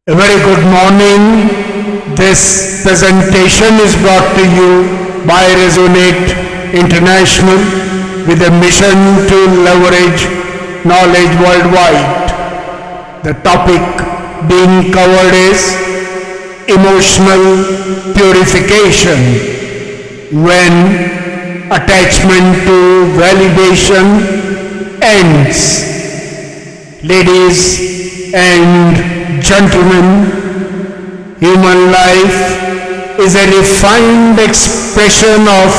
A very good morning. This presentation is brought to you by Resonate International with a mission to leverage knowledge worldwide. The topic being covered is emotional purification, when attachment to validation ends. Ladies and gentlemen, human life is a refined expression of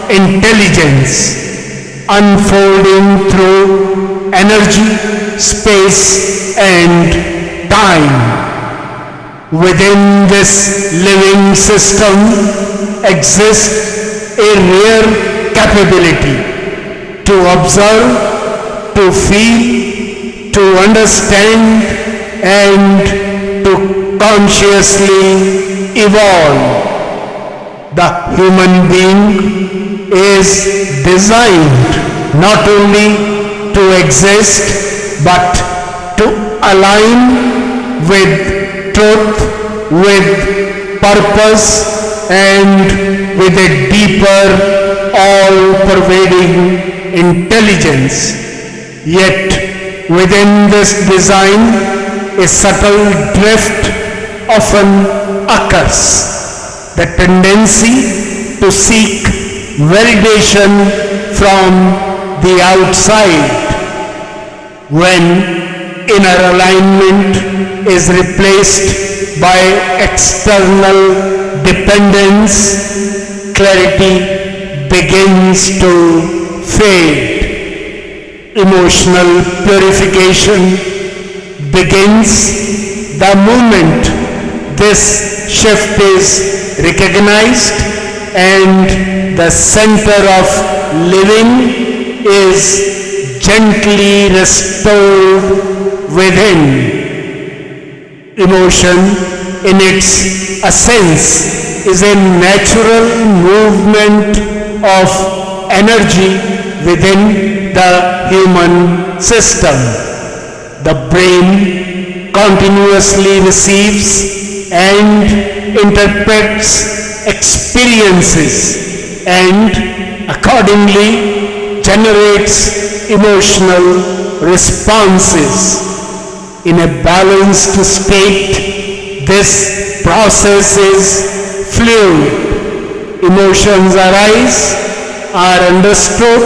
intelligence unfolding through energy, space, and time. Within this living system exists a rare capability to observe, to feel, to understand, and to consciously evolve. The human being is designed not only to exist but to align with truth, with purpose, and with a deeper, all-pervading intelligence. Yet within this design, a subtle drift often occurs, the tendency to seek validation from the outside. When inner alignment is replaced by external dependence, clarity begins to fade. Emotional purification begins the moment this shift is recognized and the center of living is gently restored within. Emotion in its essence is a natural movement of energy within the human system. The brain continuously receives and interprets experiences and accordingly generates emotional responses. In a balanced state, this process is fluid. Emotions arise, are understood,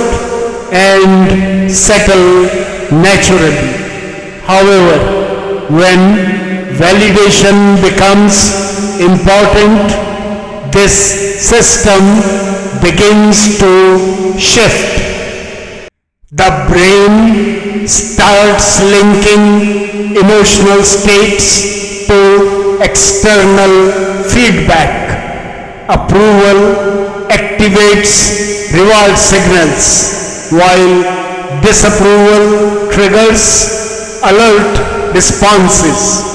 and settle naturally. However, when validation becomes important, this system begins to shift. The brain starts linking emotional states to external feedback. Approval activates reward signals, while disapproval triggers alert responses.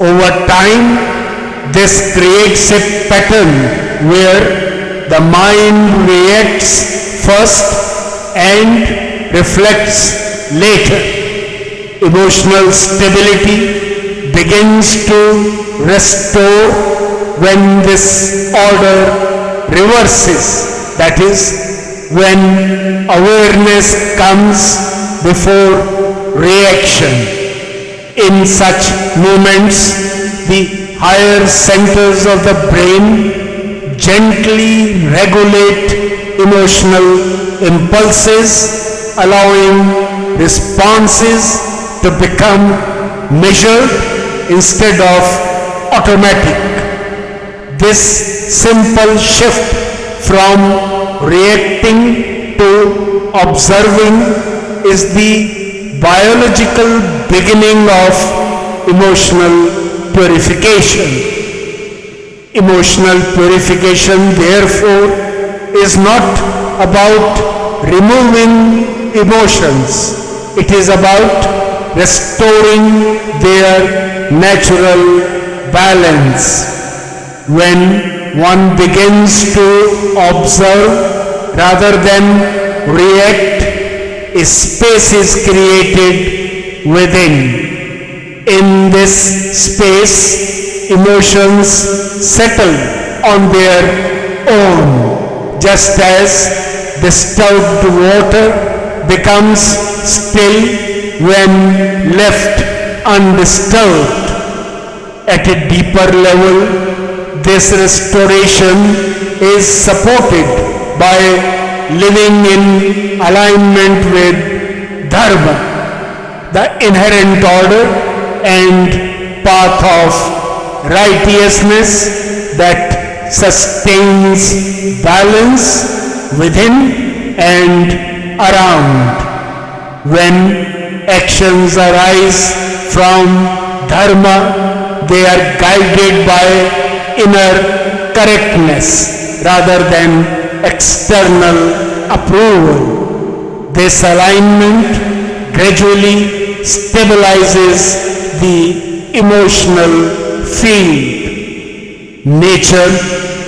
Over time, this creates a pattern where the mind reacts first and reflects later. Emotional stability begins to restore when this order reverses, that is, when awareness comes before reaction. In such moments, the higher centers of the brain gently regulate emotional impulses, allowing responses to become measured instead of automatic. This simple shift from reacting to observing is the biological beginning of emotional purification. Emotional purification, therefore, is not about removing emotions. It is about restoring their natural balance. When one begins to observe rather than react, a space is created within. In this space, emotions settle on their own, just as disturbed water becomes still when left undisturbed. At a deeper level, this restoration is supported by living in alignment with Dharma, the inherent order and path of righteousness that sustains balance within and around. When actions arise from Dharma, they are guided by inner correctness rather than external approval. This alignment gradually stabilizes the emotional field. Nature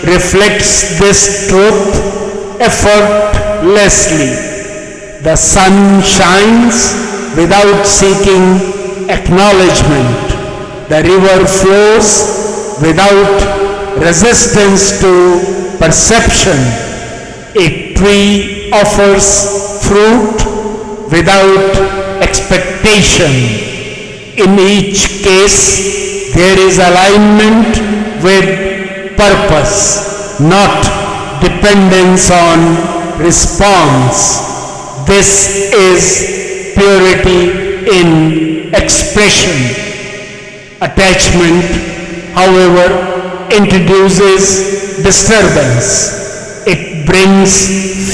reflects this truth effortlessly. The sun shines without seeking acknowledgement. The river flows without resistance to perception. A tree offers fruit without expectation. In each case, there is alignment with purpose, not dependence on response. This is purity in expression. Attachment, however, introduces disturbance. It brings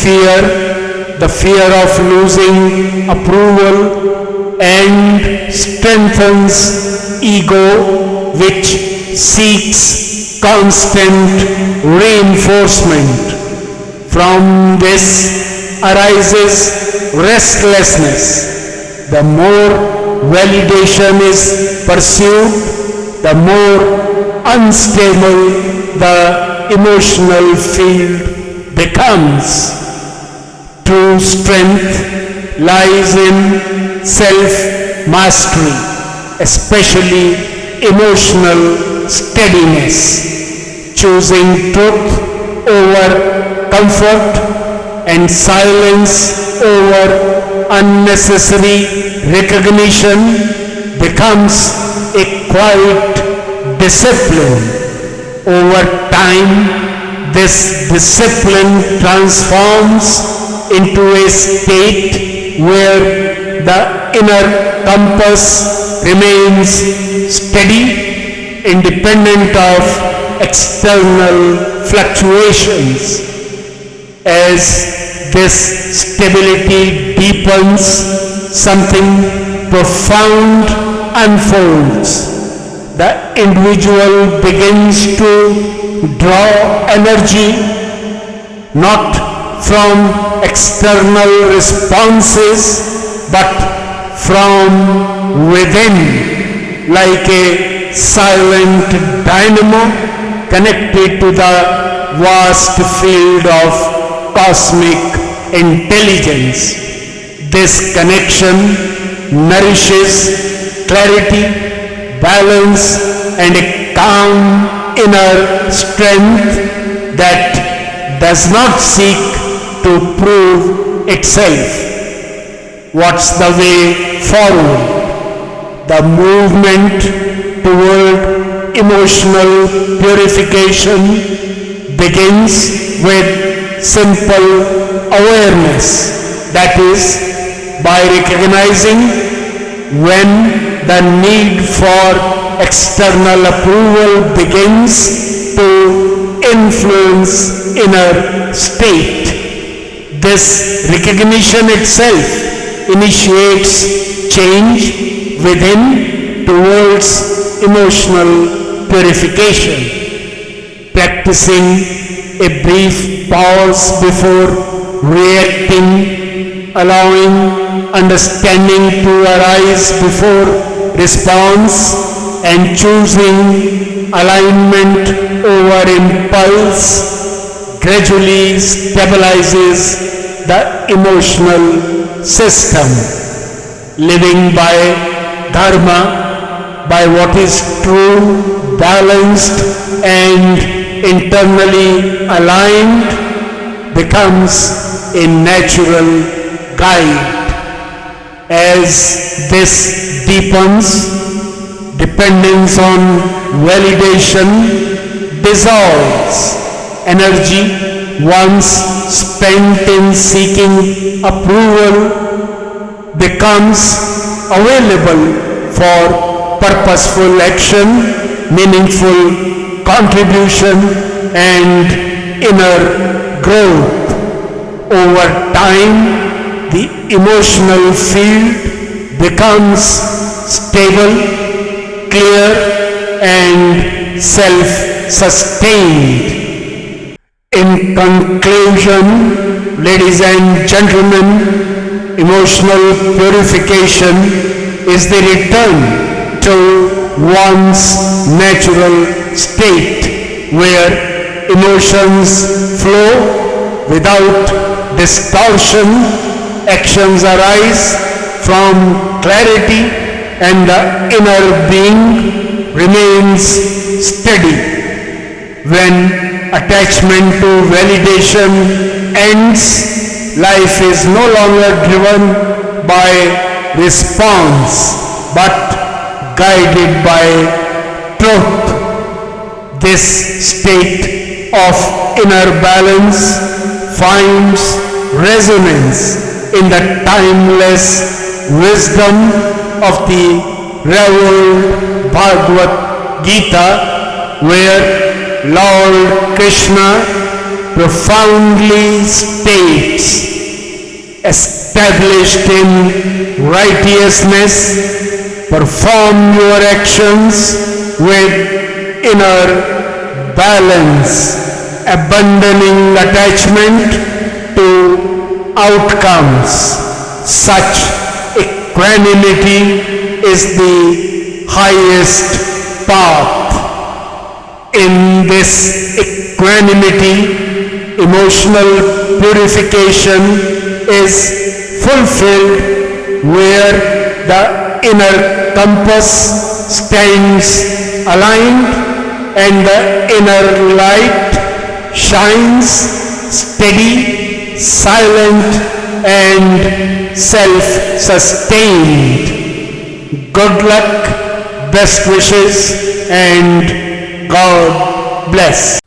fear, the fear of losing approval, and strengthens ego, which seeks constant reinforcement. From this arises restlessness. The more validation is pursued, the more unstable the emotional field becomes. True strength lies in self-mastery, especially emotional steadiness, choosing truth over comfort and silence over unnecessary recognition becomes a quiet discipline. Over time, this discipline transforms into a state where the inner compass remains steady, independent of external fluctuations. As this stability deepens, something profound unfolds. The individual begins to draw energy not from external responses but from within, like a silent dynamo connected to the vast field of cosmic intelligence. This connection nourishes clarity, balance, and a calm inner strength that does not seek to prove itself. What's the way forward? The movement toward emotional purification begins with simple awareness, that is, by recognizing when the need for external approval begins to influence inner state. This recognition itself initiates change within towards emotional purification. Practicing a brief pause before reacting, allowing understanding to arise before response, and choosing alignment over impulse gradually stabilizes the emotional system. Living by Dharma by what is true, balanced, and internally aligned becomes a natural guide. As this deepens, dependence on validation dissolves. Energy once spent in seeking approval becomes available for purposeful action, meaningful contribution, and inner growth. Over time, the emotional field becomes stable, clear, and self-sustained. In conclusion, ladies and gentlemen, emotional purification is the return to one's natural state where emotions flow without distortion, actions arise from clarity, and the inner being remains steady. When attachment to validation ends, life is no longer driven by response but guided by truth. This state of inner balance finds resonance in the timeless wisdom of the revered Bhagavad Gita, where Lord Krishna profoundly states, established in righteousness, perform your actions with inner balance, abandoning attachment to outcomes. Such equanimity is the highest path. In this equanimity, emotional purification is fulfilled where the inner compass stands aligned and the inner light shines steady, silent, and self-sustained. Good luck, best wishes, and God bless.